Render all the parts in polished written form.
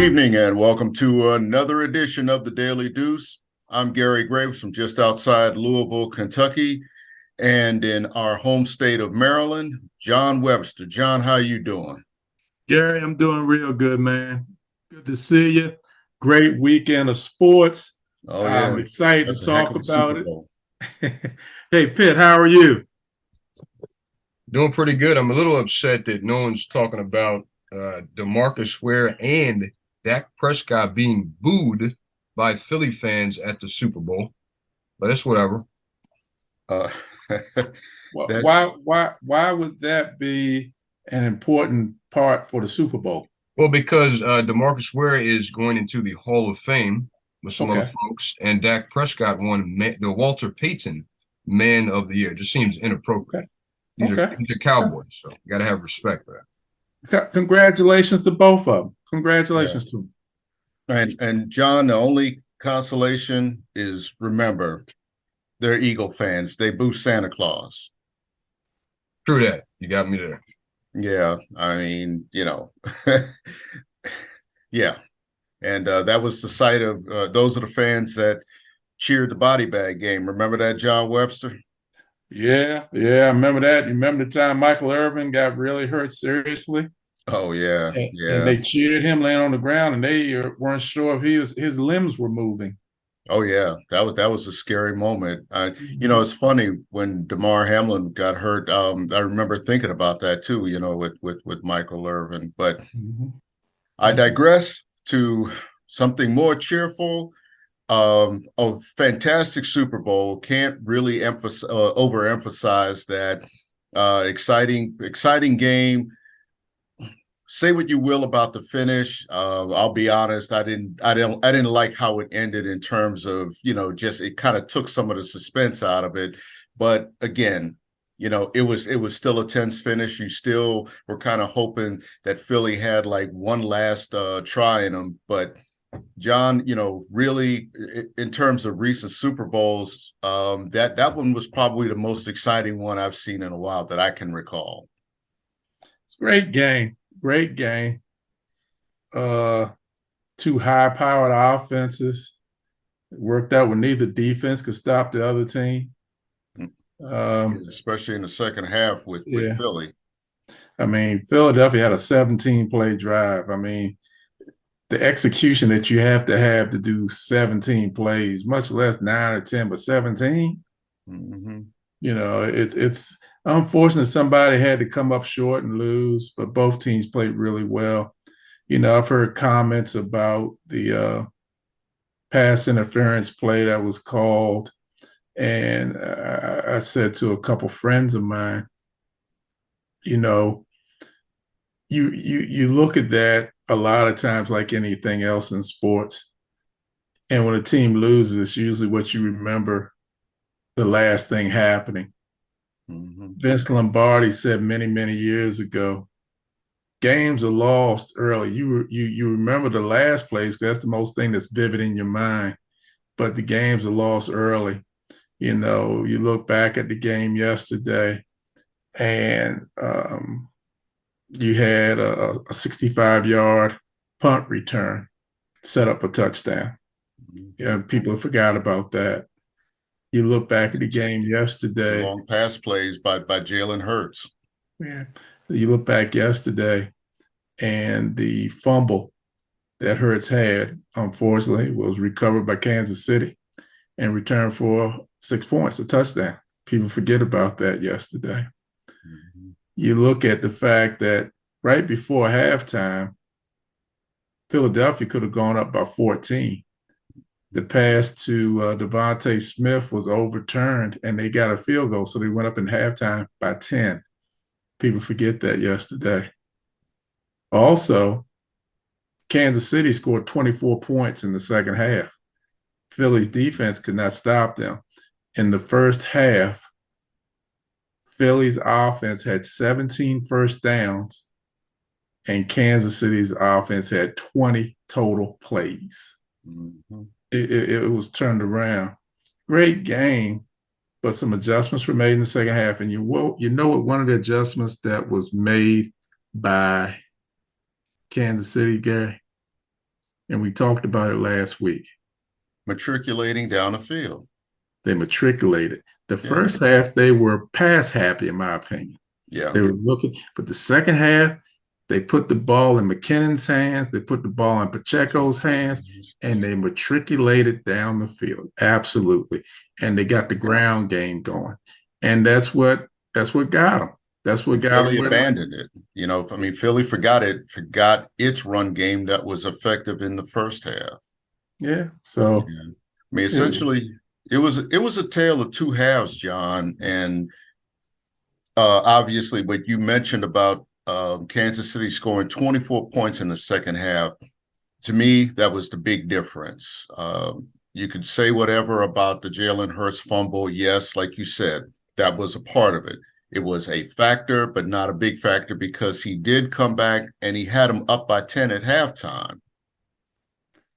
evening and welcome to another edition of the Daily Deuce. I'm Gary Graves from just outside Louisville, Kentucky, and in our home state of Maryland, John Webster. John, how you doing? Gary, I'm doing real good, man. Good to see you. Great weekend of sports. Oh I'm yeah, excited to that's a heck talk of a Super about it. Bowl. Hey, Pitt, how are you? Doing pretty good. I'm a little upset that no one's talking about DeMarcus Ware and Dak Prescott being booed by Philly fans at the Super Bowl, but it's whatever. Uh, Why, that's why would that be an important part for the Super Bowl? Well, because DeMarcus Ware is going into the Hall of Fame with some other Okay. folks, and Dak Prescott won the Walter Payton Man of the Year. It just seems inappropriate. These are Cowboys, so you got to have respect for that. Congratulations to both of them. Congratulations to them. and John, the only consolation is remember they're Eagle fans. They boo Santa Claus. True that. You got me there. Yeah, I mean, yeah. And that was the site of those are the fans that cheered the body bag game. Remember that, John Webster? Yeah, I remember that. You remember the time Michael Irvin got really hurt seriously? Oh yeah, And yeah. they cheered him laying on the ground, and they weren't sure if his limbs were moving. Oh yeah, that was a scary moment. It's funny when Damar Hamlin got hurt. I remember thinking about that too. With Michael Irvin. But I digress to something more cheerful. A fantastic Super Bowl. Can't really overemphasize that. Exciting game. Say what you will about the finish. I'll be honest. I didn't like how it ended in terms of, just it kind of took some of the suspense out of it. But again, it was still a tense finish. You still were kind of hoping that Philly had like one last try in them. But John, really in terms of recent Super Bowls, that one was probably the most exciting one I've seen in a while that I can recall. It's a great game. Great game. Two high-powered offenses. It worked out when neither defense could stop the other team. Especially in the second half with Philly. I mean, Philadelphia had a 17-play drive. I mean, the execution that you have to do 17 plays, much less 9 or 10, but 17. Mm-hmm. It's unfortunate somebody had to come up short and lose, but both teams played really well. I've heard comments about the pass interference play that was called, and I said to a couple friends of mine, you look at that a lot of times like anything else in sports, and when a team loses, it's usually what you remember the last thing happening. Mm-hmm. Vince Lombardi said many, many years ago, games are lost early. You remember the last place because that's the most thing that's vivid in your mind, but the games are lost early. You look back at the game yesterday, and you had a 65-yard punt return set up a touchdown. Yeah, people forgot about that. You look back at the game yesterday. Long pass plays by Jalen Hurts. Yeah. You look back yesterday, and the fumble that Hurts had, unfortunately, was recovered by Kansas City and returned for 6 points, a touchdown. People forget about that yesterday. Mm-hmm. You look at the fact that right before halftime, Philadelphia could have gone up by 14. The pass to Devontae Smith was overturned, and they got a field goal, so they went up in halftime by 10. People forget that yesterday. Also, Kansas City scored 24 points in the second half. Philly's defense could not stop them. In the first half, Philly's offense had 17 first downs, and Kansas City's offense had 20 total plays. Mm-hmm. It was turned around. Great game, but some adjustments were made in the second half. And what one of the adjustments that was made by Kansas City, Gary? and we talked about it last week. Matriculating down the field. They matriculated. The Yeah. first half, they were pass happy, in my opinion. Yeah. They were looking, but the second half, they put the ball in McKinnon's hands, they put the ball in Pacheco's hands, and they matriculated down the field. Absolutely. And they got the ground game going. And that's what got them. That's what got Philly them. abandoned it. You know, I mean, Philly forgot its run game that was effective in the first half. Yeah. So yeah. I mean, essentially, it was a tale of two halves, John. And obviously, what you mentioned about Kansas City scoring 24 points in the second half, to me, that was the big difference. You could say whatever about the Jalen Hurts fumble. Yes, like you said, that was a part of it. It was a factor, but not a big factor because he did come back and he had him up by 10 at halftime.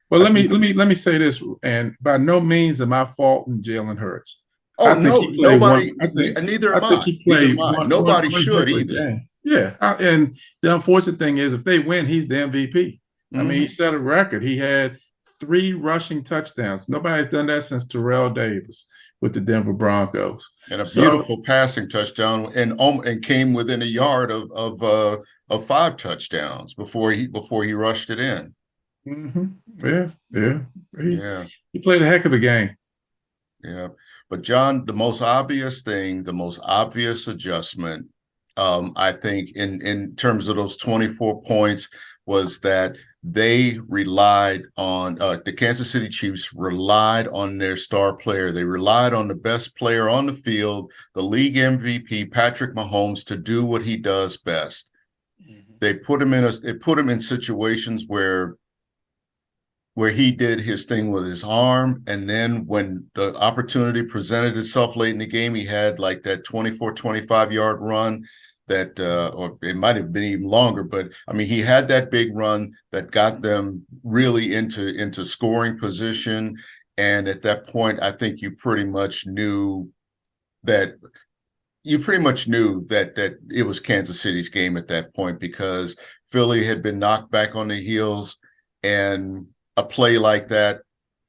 Well, let me say this, and by no means am I faulting Jalen Hurts. Oh, no, nobody. Neither am I. I think he played Nobody one should either. game. Yeah, and the unfortunate thing is, if they win, he's the MVP. Mm-hmm. I mean, he set a record. He had 3 rushing touchdowns. Nobody's done that since Terrell Davis with the Denver Broncos. And a beautiful passing touchdown, and came within a yard of 5 touchdowns before he rushed it in. Mm-hmm. He played a heck of a game. Yeah, but John, the most obvious adjustment, I think, in terms of those 24 points, was that they relied on the Kansas City Chiefs relied on their star player. They relied on the best player on the field, the league MVP, Patrick Mahomes, to do what he does best. Mm-hmm. They put him in situations where he did his thing with his arm. And then when the opportunity presented itself late in the game, he had like that 24, 25-yard run that, or it might have been even longer, but I mean, he had that big run that got them really into scoring position. And at that point, I think you pretty much knew that it was Kansas City's game at that point, because Philly had been knocked back on the heels, and a play like that,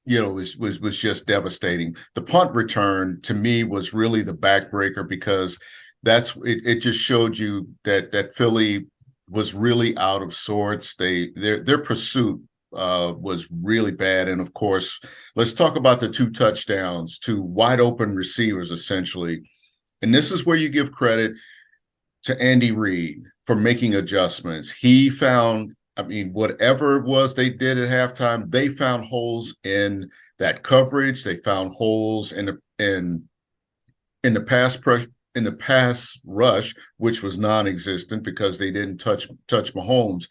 was just devastating. The punt return to me was really the backbreaker, because it just showed you that Philly was really out of sorts. Their pursuit was really bad. And of course, let's talk about the 2 touchdowns to wide open receivers, essentially. And this is where you give credit to Andy Reid for making adjustments. He found, I mean, whatever it was they did at halftime, they found holes in that coverage. They found holes in the pass rush, which was non-existent because they didn't touch Mahomes.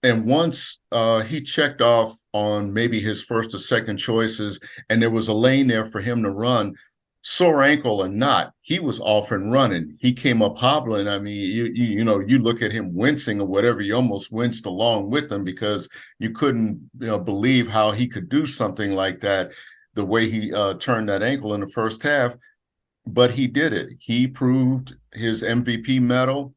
And once he checked off on maybe his first or second choices, and there was a lane there for him to run, sore ankle or not, he was off and running. He came up hobbling. I mean, you look at him wincing or whatever, you almost winced along with him, because you couldn't believe how he could do something like that, the way he turned that ankle in the first half. But he did it. He proved his MVP medal.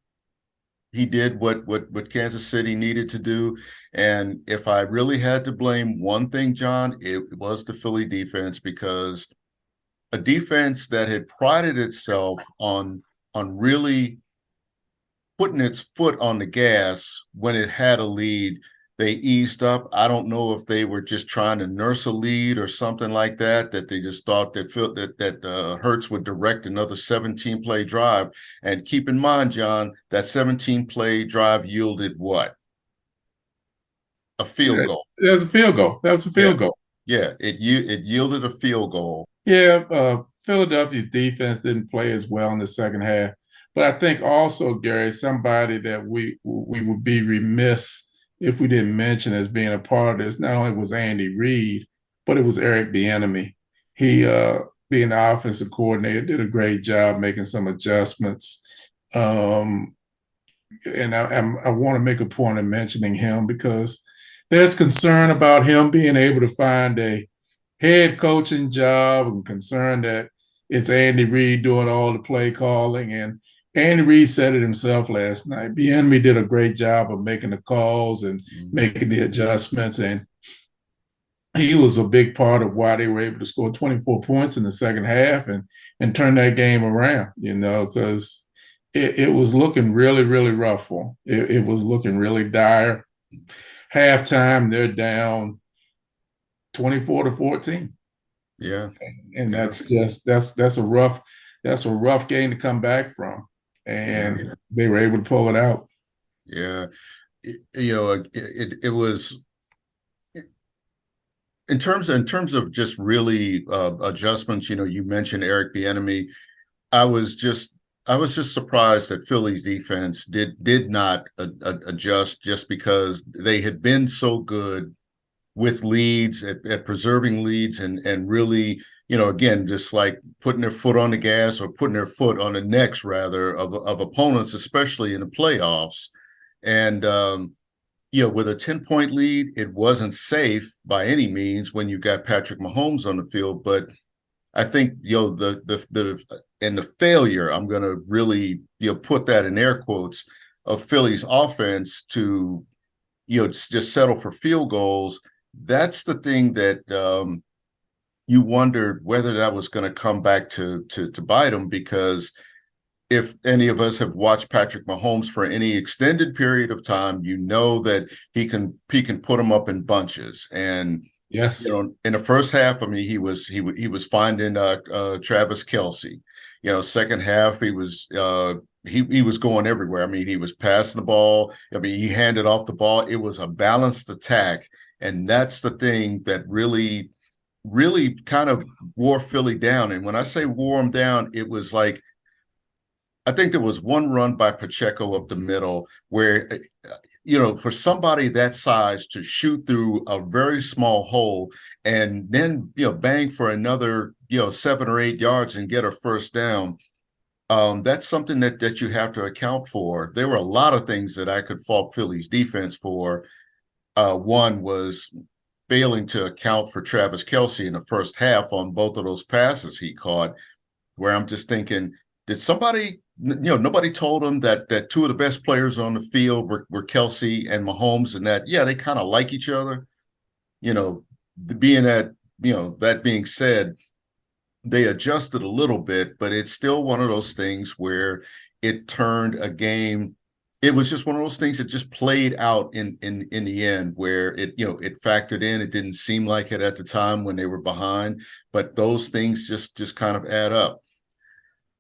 He did what Kansas City needed to do. And if I really had to blame one thing, John, it was the Philly defense, because a defense that had prided itself on really putting its foot on the gas when it had a lead, they eased up. I don't know if they were just trying to nurse a lead or something like that they just thought that Hurts would direct another 17-play drive. And keep in mind, John, that 17-play drive yielded what? A field goal. That was a field goal. Yeah, it yielded a field goal. Yeah, Philadelphia's defense didn't play as well in the second half. But I think also, Gary, somebody that we would be remiss if we didn't mention as being a part of this, not only was Andy Reid, but it was Eric Bieniemy. He, being the offensive coordinator, did a great job making some adjustments. And I want to make a point of mentioning him, because there's concern about him being able to find a head coaching job, and concern that it's Andy Reid doing all the play calling. And Andy Reid said it himself last night. Bieniemy did a great job of making the calls and Mhm. making the adjustments, and he was a big part of why they were able to score 24 points in the second half and turn that game around. Because it was looking really, really rough for them. It was looking really dire. Halftime, they're down 24-14. Yeah, And yeah, that's a rough game to come back from. yeah, And they were able to pull it out. yeah. It was in terms of just really adjustments. You mentioned Eric Bieniemy. I was just I was just surprised that Philly's defense did not adjust just because they had been so good with leads at preserving leads and really, again, just like putting their foot on the gas or putting their foot on the necks rather of opponents, especially in the playoffs. And with a 10-point lead, it wasn't safe by any means when you got Patrick Mahomes on the field. But I think the failure, I'm going to really put that in air quotes, of Philly's offense to just settle for field goals. That's the thing that you wondered whether that was going to come back to bite them, because if any of us have watched Patrick Mahomes for any extended period of time, you know that he can put them up in bunches. And Yes. in the first half, I mean, he was finding Travis Kelce. Second half he was going everywhere. I mean, he was passing the ball. I mean, he handed off the ball. It was a balanced attack, and that's the thing that really, really kind of wore Philly down. And when I say wore him down, it was like I think there was one run by Pacheco up the middle where, for somebody that size to shoot through a very small hole and then, bang for another, 7 or 8 yards and get a first down. That's something that you have to account for. There were a lot of things that I could fault Philly's defense for. One was failing to account for Travis Kelce in the first half on both of those passes he caught, where I'm just thinking, did somebody, nobody told him that two of the best players on the field were Kelce and Mahomes, and that, yeah, they kind of like each other. You know, being that, that being said, they adjusted a little bit, but it's still one of those things where it turned a game. It was just one of those things that just played out in the end, where it factored in. It didn't seem like it at the time when they were behind, but those things just kind of add up.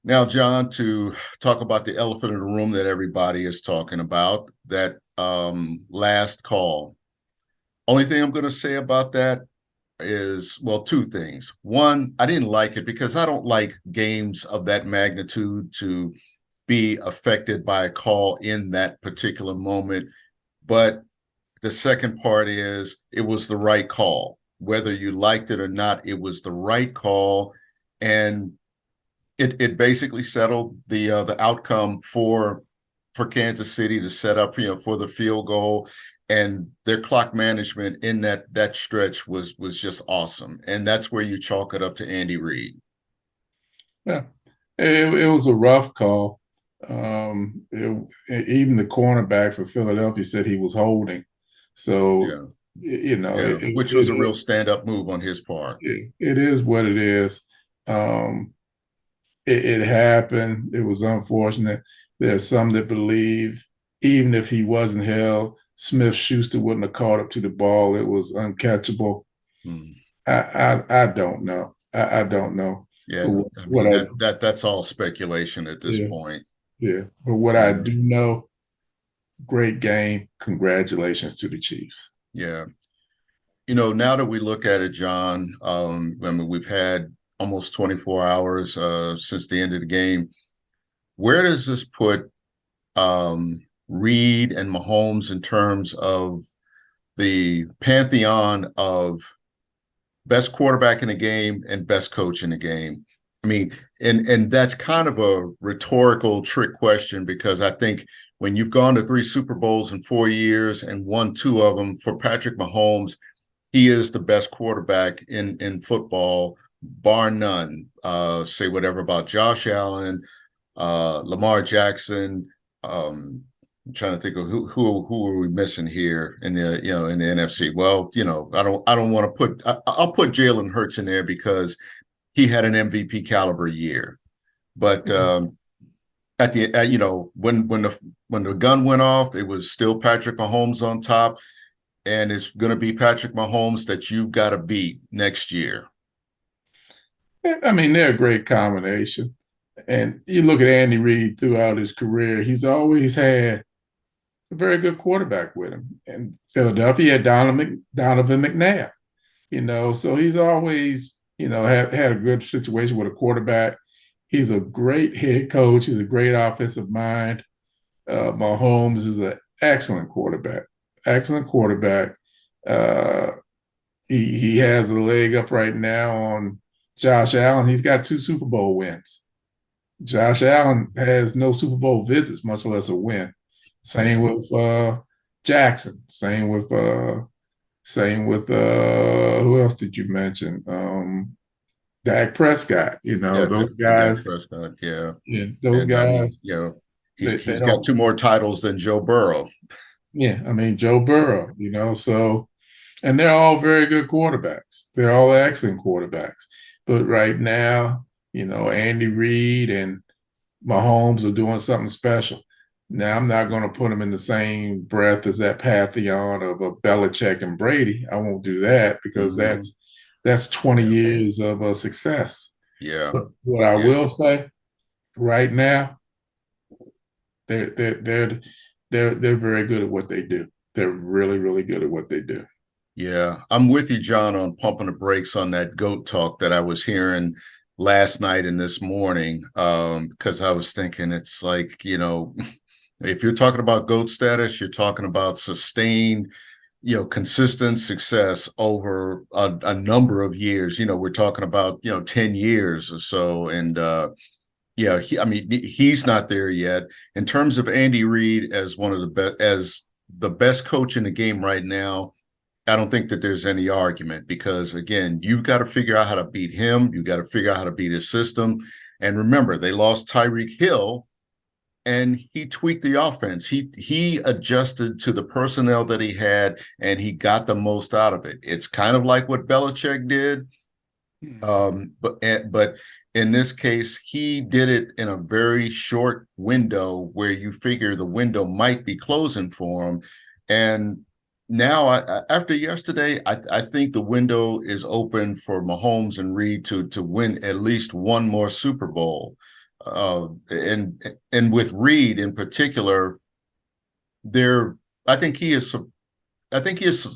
Now, John, to talk about the elephant in the room that everybody is talking about, that last call. Only thing I'm going to say about that is, well, two things. One, I didn't like it because I don't like games of that magnitude to be affected by a call in that particular moment. But the second part is it was the right call. Whether you liked it or not, it was the right call. And it basically settled the outcome for Kansas City to set up for the field goal, and their clock management in that stretch was just awesome, and that's where you chalk it up to Andy Reid. Yeah. It was a rough call. Even the cornerback for Philadelphia said he was holding. So, Yeah, you know, yeah, which was a real stand-up move on his part. it is what it is. Um, it happened. It was unfortunate. There's some that believe even if he wasn't held, Smith Schuster wouldn't have caught up to the ball. It was uncatchable. Hmm. I don't know. I don't know. Yeah, But I what mean I that's all speculation at this yeah point. yeah. But what I Yeah, do know, great game. Congratulations to the Chiefs. yeah. Now that we look at it, John, I mean, we've had almost 24 hours since the end of the game. Where does this put Reid and Mahomes in terms of the pantheon of best quarterback in the game and best coach in the game? I mean, and that's kind of a rhetorical trick question, because I think when you've gone to 3 Super Bowls in 4 years and won two of them, for Patrick Mahomes, he is the best quarterback in football, bar none. Say whatever about Josh Allen, Lamar Jackson. I'm trying to think of who are we missing here in the in the NFC. Well, I don't want to put I'll put Jalen Hurts in there because he had an MVP caliber year. But when the gun went off, it was still Patrick Mahomes on top, and it's going to be Patrick Mahomes that you've got to beat next year. I mean, they're a great combination. And you look at Andy Reid throughout his career, he's always had a very good quarterback with him. And Philadelphia had Donovan McNabb, so he's always, had a good situation with a quarterback. He's a great head coach. He's a great offensive mind. Mahomes is an excellent quarterback. Excellent quarterback. He has a leg up right now on Josh Allen. He's got 2 Super Bowl wins. Josh Allen has no Super Bowl visits, much less a win. Same with Jackson. Same with who else did you mention? Dak Prescott. Yeah, Those Dak guys. Prescott, Yeah, those and I mean, guys. They he's got don't. 2 more titles than Joe Burrow. Yeah, I mean Joe Burrow. So, and they're all very good quarterbacks. They're all excellent quarterbacks. But right now, Andy Reid and Mahomes are doing something special. Now, I'm not going to put them in the same breath as that pantheon of Belichick and Brady. I won't do that because that's 20 years of success. Yeah. But what I will say, right now, they're very good at what they do. They're really, really good at what they do. Yeah, I'm with you, John, on pumping the brakes on that GOAT talk that I was hearing last night and this morning. Because I was thinking it's like, if you're talking about GOAT status, you're talking about sustained, consistent success over a number of years. We're talking about, 10 years or so. And he's not there yet. In terms of Andy Reid as one of the best coach in the game right now, I don't think that there's any argument because, again, you've got to figure out how to beat him. You've got to figure out how to beat his system. And remember, they lost Tyreek Hill, and he tweaked the offense. He adjusted to the personnel that he had, and he got the most out of it. It's kind of like what Belichick did, but in this case, he did it in a very short window where you figure the window might be closing for him, and now, after yesterday, I think the window is open for Mahomes and Reid to win at least one more Super Bowl, and with Reid in particular, I think he has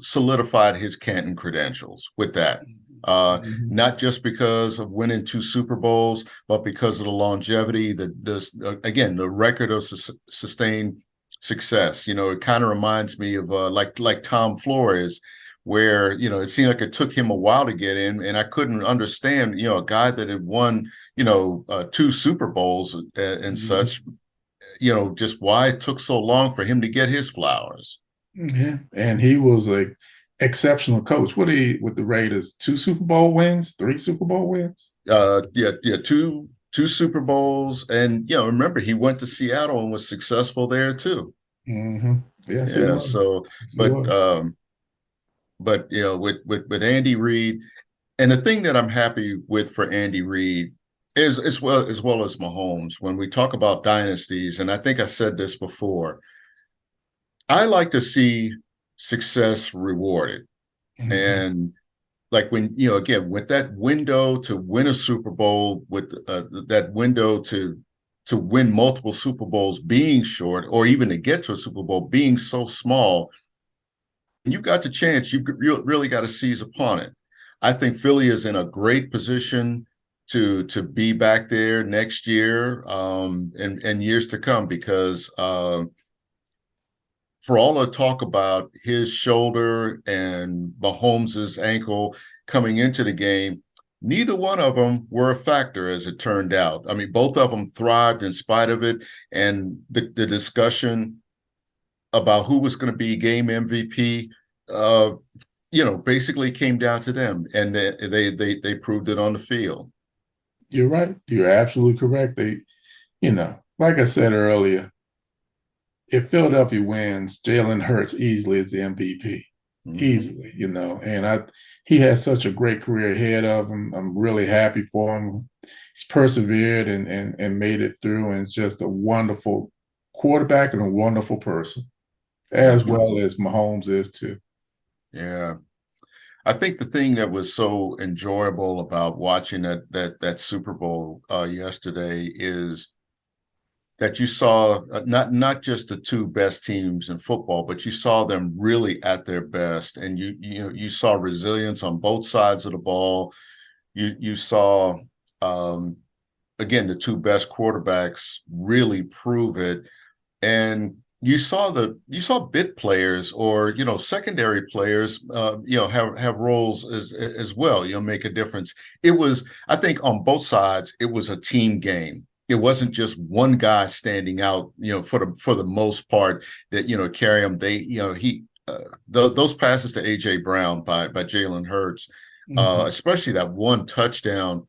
solidified his Canton credentials with that. Not just because of winning 2 Super Bowls, but because of the longevity, again, the record of sustained success. It kind of reminds me of like Tom Flores, where it seemed like it took him a while to get in, and I couldn't understand a guy that had won 2 Super Bowls and such, just why it took so long for him to get his flowers. Yeah, and he was a exceptional coach. What with the Raiders? 2 Super Bowl wins, 3 Super Bowl wins. Yeah, 2 Super Bowls, and remember he went to Seattle and was successful there too. Yes, yeah. So, but with Andy Reid, and the thing that I'm happy with for Andy Reid is as well as Mahomes. When we talk about dynasties, and I think I said this before, I like to see success rewarded, and like when again with that window to win a Super Bowl, with that window to win multiple Super Bowls being short, or even to get to a Super Bowl being so small, you got the chance, you really got to seize upon it. I think Philly is in a great position to be back there next year, and years to come, because for all the talk about his shoulder and Mahomes's ankle coming into the game, neither one of them were a factor, as it turned out. I mean, both of them thrived in spite of it. And the discussion about who was going to be game MVP, basically came down to them, and they proved it on the field. You're right. You're absolutely correct. Like I said earlier, if Philadelphia wins, Jalen Hurts easily is the MVP. Mhm. Easily, and he has such a great career ahead of him. I'm really happy for him. He's persevered and made it through, and is just a wonderful quarterback and a wonderful person, as well Definitely. as Mahomes is too. Yeah. I think the thing that was so enjoyable about watching that Super Bowl yesterday is that you saw not just the two best teams in football, but you saw them really at their best, and you saw resilience on both sides of the ball. You saw um, again the two best quarterbacks really prove it, and you saw bit players or secondary players have roles as well, make a difference. It was, I think, on both sides it was a team game. It wasn't just one guy standing out, for the most part, that carry them. They he those passes to AJ Brown by Jalen Hurts, Mhm. especially that one touchdown.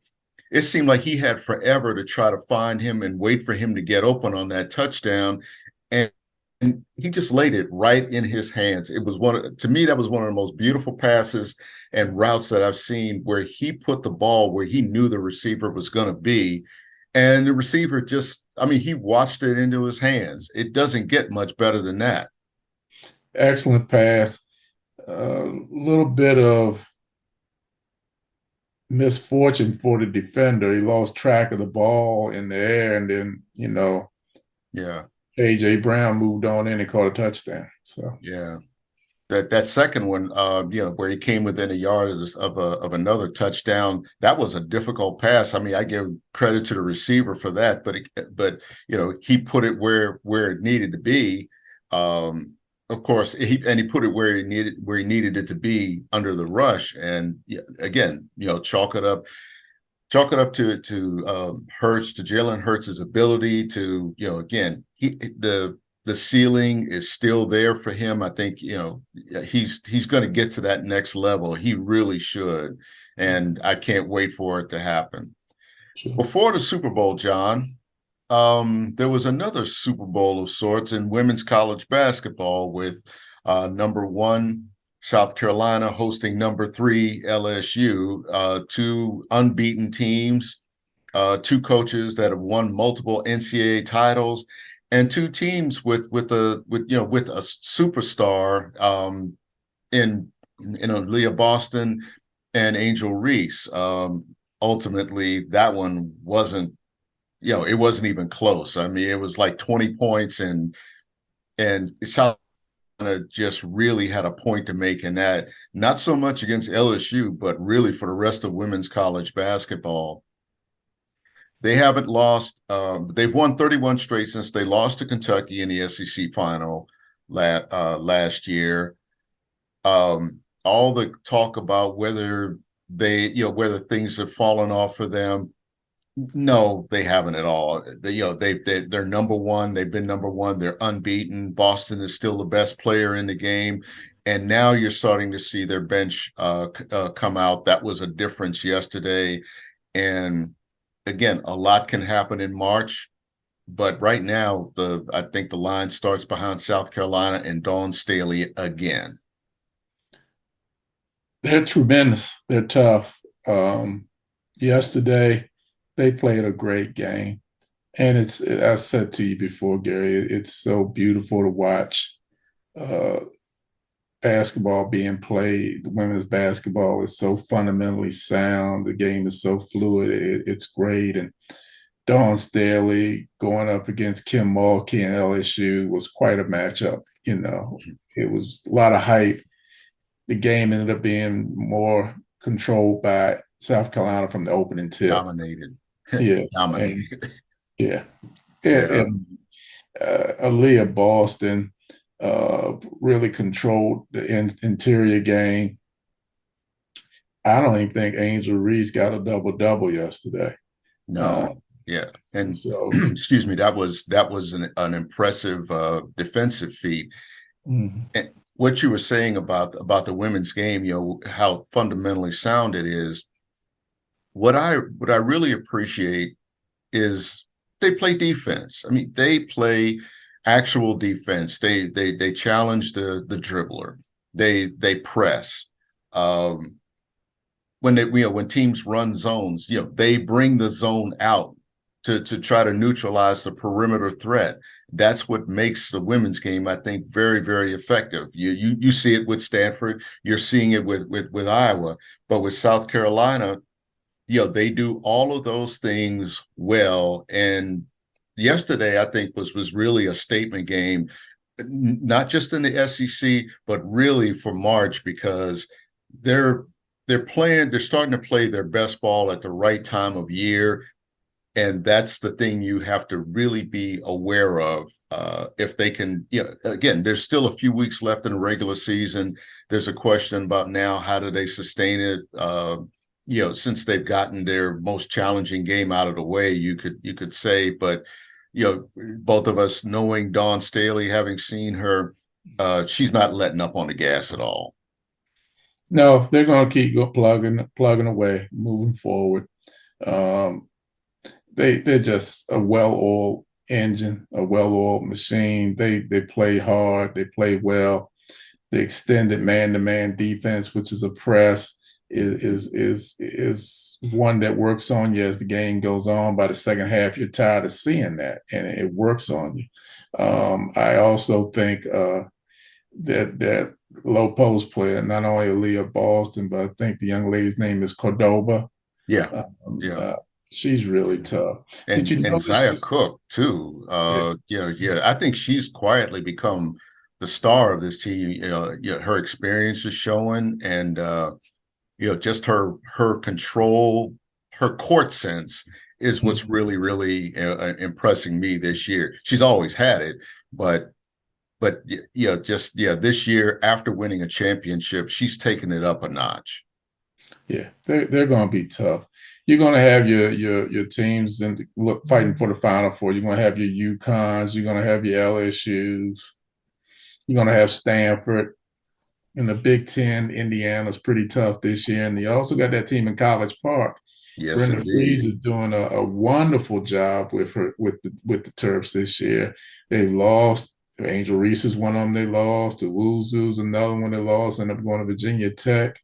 It seemed like he had forever to try to find him and wait for him to get open on that touchdown. And he just laid it right in his hands. It was to me, that was one of the most beautiful passes and routes that I've seen, where he put the ball where he knew the receiver was going to be. And the receiver just, I mean, he watched it into his hands. It doesn't get much better than that. Excellent pass. A little bit of misfortune for the defender. He lost track of the ball in the air, and then Yeah. AJ Brown moved on in and caught a touchdown. So Yeah. That second one, where he came within a yard of another touchdown, that was a difficult pass. I mean, I give credit to the receiver for that, but he put it where it needed to be. Um, of course, he put it where he needed it to be under the rush. And again, chalk it up to Hurts, to Jalen Hurts' ability to, again, the ceiling is still there for him. I think, he's going to get to that next level. He really should. And I can't wait for it to happen. sure. Before the Super Bowl, John, there was another Super Bowl of sorts in women's college basketball with number one South Carolina hosting number three LSU, two unbeaten teams, two coaches that have won multiple NCAA titles, and two teams with a superstar in Leah Boston and Angel Reese. Ultimately, that one wasn't, it wasn't even close. I mean, it was like 20 points, and South Carolina just really had a point to make in that. Not so much against LSU, but really for the rest of women's college basketball. They haven't lost. They've won 31 straight since they lost to Kentucky in the SEC final last year. All the talk about whether things have fallen off for them. No, they haven't at all. They're number one. They've been number one. They're unbeaten. Boston is still the best player in the game, and now you're starting to see their bench come out. That was a difference yesterday, and again, a lot can happen in March. But right now, I think the line starts behind South Carolina and Dawn Staley again. They're tremendous. They're tough. Yesterday, they played a great game. And I said to you before, Gary, it's so beautiful to watch uh, basketball being played. The women's basketball is so fundamentally sound. The game is so fluid. It's great. And Dawn Staley going up against Kim Mulkey and LSU was quite a matchup. It was a lot of hype. The game ended up being more controlled by South Carolina from the opening tip. Dominated. Yeah. And Dominated. yeah. Yeah. And Aaliyah Boston really controlled the interior game. I don't even think Angel Reese got a double double yesterday. Uh, No. Yeah. And so, excuse me, that was an impressive defensive feat. mhm. And what you were saying about the women's game, how fundamentally sound it is. What I really appreciate is they play defense. I mean, they play actual defense. They challenge the dribbler. They press. When when teams run zones, they bring the zone out to try to neutralize the perimeter threat. That's what makes the women's game, I think, very, very effective. You see it with Stanford, you're seeing it with Iowa, but with South Carolina, they do all of those things well. And yesterday, I think was really a statement game, not just in the SEC, but really for March, because they're starting to play their best ball at the right time of year. And that's the thing you have to really be aware of. If they can, again, there's still a few weeks left in the regular season. There's a question about now, how do they sustain it? Since they've gotten their most challenging game out of the way, you could say, but both of us knowing Dawn Staley, having seen her, she's not letting up on the gas at all. No, they're going to keep plugging away, moving forward. They're just a well-oiled engine, a well-oiled machine. They play hard, they play well. The extended man-to-man defense, which is a press, is one that works on you as the game goes on. By the second half, you're tired of seeing that, and it works on you. I also think that low post player, not only Aaliyah Boston, but I think the young lady's name is Cordoba. Yeah, she's really tough. And Did you know Zaya Cook too. I think she's quietly become the star of this team. Her experience is showing, and just her control, her court sense is what's really, really impressing me this year. She's always had it, but this year, after winning a championship, she's taken it up a notch. Yeah, they're going to be tough. You're going to have your teams fighting for the Final Four. You're going to have your UConns. You're going to have your LSU's. You're going to have Stanford. In the Big Ten, Indiana's pretty tough this year. And you also got that team in College Park. Yes, Brenda indeed. Freeze is doing a wonderful job with the Terps this year. They've lost. Angel Reese is one of them they lost. The Woozoo's another one they lost. Ended up going to Virginia Tech,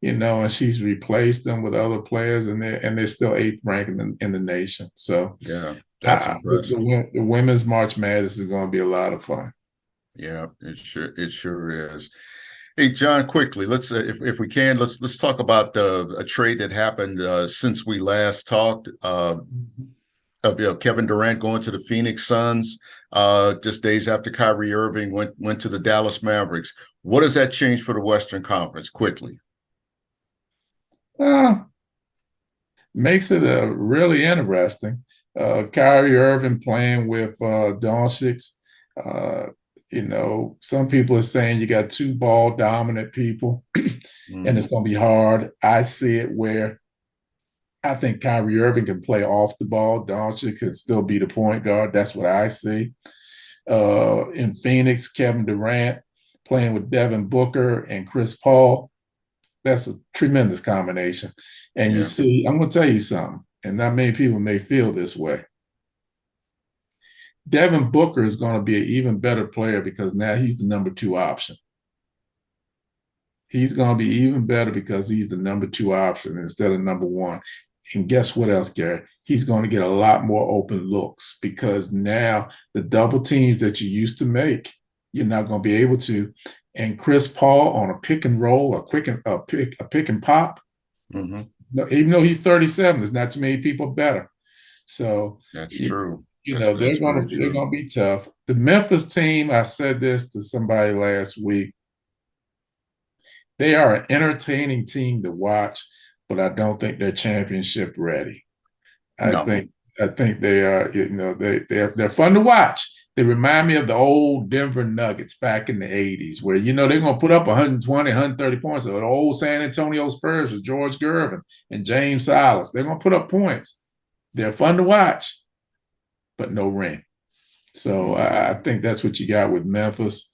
and she's replaced them with other players, and they're still eighth ranked in the nation. So yeah, that's impressive. The women's March Madness is going to be a lot of fun. Yeah, it sure is. Hey, John, quickly, let's if we can, let's talk about a trade that happened since we last talked. Of Kevin Durant going to the Phoenix Suns, just days after Kyrie Irving went to the Dallas Mavericks. What does that change for the Western Conference? Quickly. Makes it really interesting. Kyrie Irving playing with Doncic. Some people are saying you got two ball dominant people, and it's going to be hard. I see it where I think Kyrie Irving can play off the ball. Doncic can still be the point guard. That's what I see. In Phoenix, Kevin Durant playing with Devin Booker and Chris Paul. That's a tremendous combination. And you see, I'm going to tell you something, and not many people may feel this way. Devin Booker is going to be an even better player because now he's the number 2 option. He's going to be even better because he's the number 2 option instead of number 1. And guess what else, Gary? He's going to get a lot more open looks because now the double teams that you used to make, you're not going to be able to. And Chris Paul on a pick and roll, a pick and pop. Even though he's 37, there's not too many people better. So that's true. They're going to be tough. The Memphis team, I said this to somebody last week. They are an entertaining team to watch, but I don't think they're championship ready. I think they are. They're fun to watch. They remind me of the old Denver Nuggets back in the 80s, where they're going to put up 120, 130 points. The old San Antonio Spurs with George Gervin and James Silas. They're going to put up points. They're fun to watch, but no ring. So I think that's what you got with Memphis.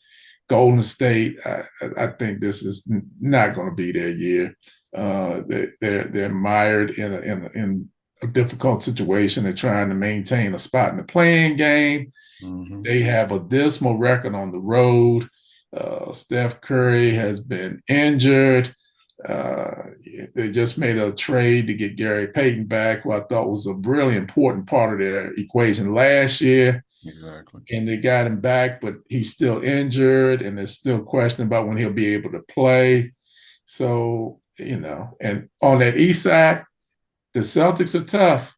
Golden State, I think this is not going to be their year. They're mired in a difficult situation. They're trying to maintain a spot in the playing game. Mm-hmm. They have a dismal record on the road. Steph Curry has been injured. They just made a trade to get Gary Payton back, who I thought was a really important part of their equation last year. Exactly. And they got him back, but he's still injured, and there's still question about when he'll be able to play. So, and on that east side, the Celtics are tough,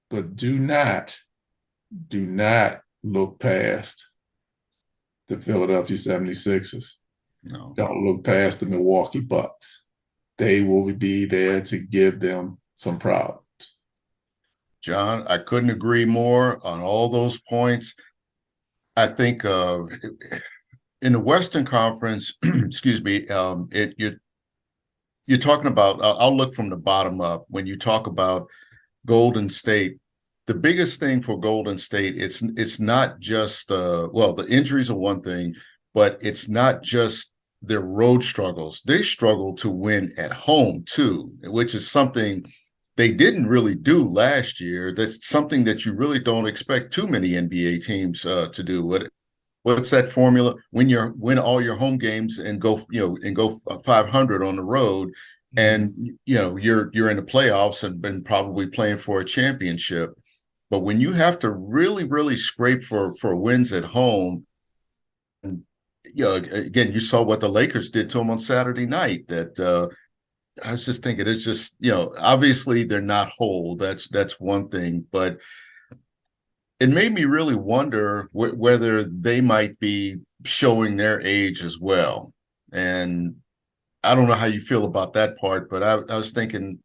but do not look past the Philadelphia 76ers. No. Don't look past the Milwaukee Bucks. They will be there to give them some problems. John, I couldn't agree more on all those points. I think in the Western Conference, excuse me, you're talking about, I'll look from the bottom up. When you talk about Golden State, the biggest thing for Golden State, it's not just, the injuries are one thing, but it's not just their road struggles. They struggle to win at home too, which is something they didn't really do last year. That's something that you really don't expect too many NBA teams to do. What's that formula? Win all your home games and go 500 on the road, and you're in the playoffs and been probably playing for a championship. But when you have to really, really scrape for wins at home, and again, you saw what the Lakers did to them on Saturday night. That I was just thinking, it's just obviously they're not whole. That's one thing, but it made me really wonder whether they might be showing their age as well. And I don't know how you feel about that part, but I was thinking,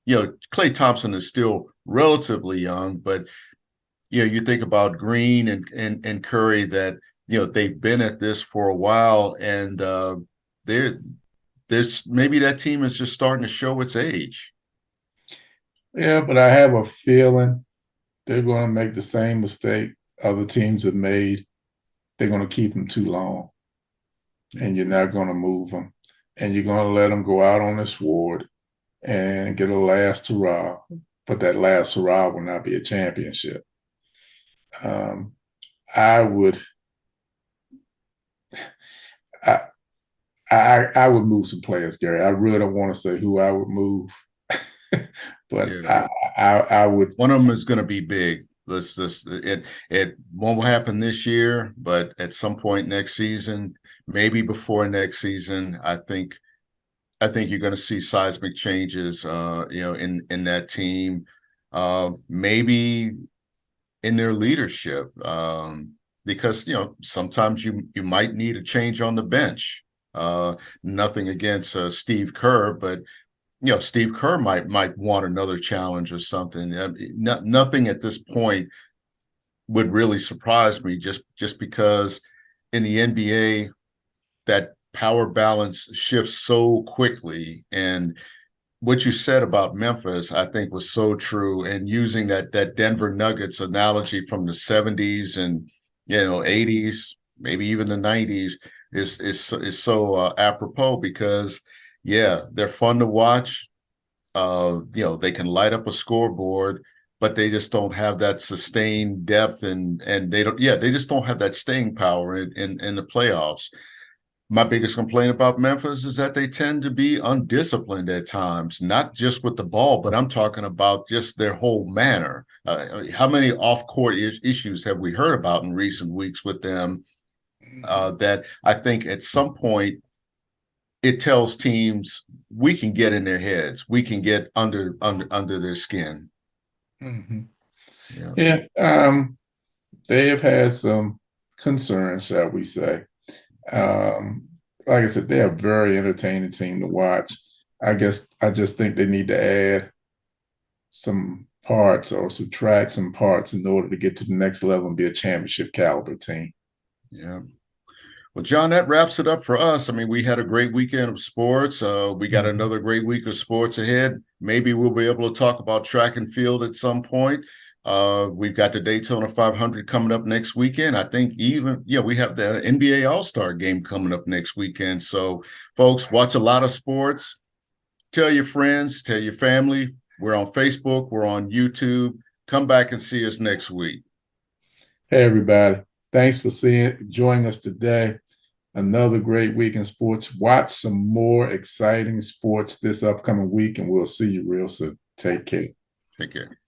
Klay Thompson is still relatively young, but you think about Green and Curry, that they've been at this for a while, and there's maybe that team is just starting to show its age. Yeah, but I have a feeling they're going to make the same mistake other teams have made. They're going to keep them too long, and you're not going to move them, and you're going to let them go out on the sword and get a last hurrah. But that last hurrah will not be a championship. I would move some players, Gary. I really don't want to say who I would move, but yeah. I would. One of them is going to be big. It won't happen this year, but at some point next season, maybe before next season, I think you're going to see seismic changes, in that team, maybe in their leadership, because sometimes you might need a change on the bench. Nothing against Steve Kerr, but Steve Kerr might want another challenge or something. Nothing at this point would really surprise me, just because in the NBA that power balance shifts so quickly. And what you said about Memphis, I think, was so true. And using that Denver Nuggets analogy from the 70s and 80s, maybe even the 90s, is so apropos, because they're fun to watch. They can light up a scoreboard, but they just don't have that sustained depth, and they just don't have that staying power in the playoffs. My biggest complaint about Memphis is that they tend to be undisciplined at times, not just with the ball, but I'm talking about just their whole manner. How many off-court issues have we heard about in recent weeks with them, that I think at some point it tells teams we can get in their heads, we can get under their skin. Mm-hmm. Yeah. They have had some concerns, shall we say. Like I said, they're a very entertaining team to watch. I just think they need to add some parts or subtract some parts in order to get to the next level and be a championship caliber team. Yeah. Well, John, that wraps it up for us. I mean, we had a great weekend of sports. We got another great week of sports ahead. Maybe we'll be able to talk about track and field at some point. We've got the Daytona 500 coming up next weekend. I think we have the NBA All-Star game coming up next weekend. So, folks, watch a lot of sports. Tell your friends, tell your family, We're on Facebook. We're on YouTube. Come back and see us next week. Hey, everybody. Thanks for joining us today. Another great week in sports. Watch some more exciting sports this upcoming week, and we'll see you real soon. Take care. Take care.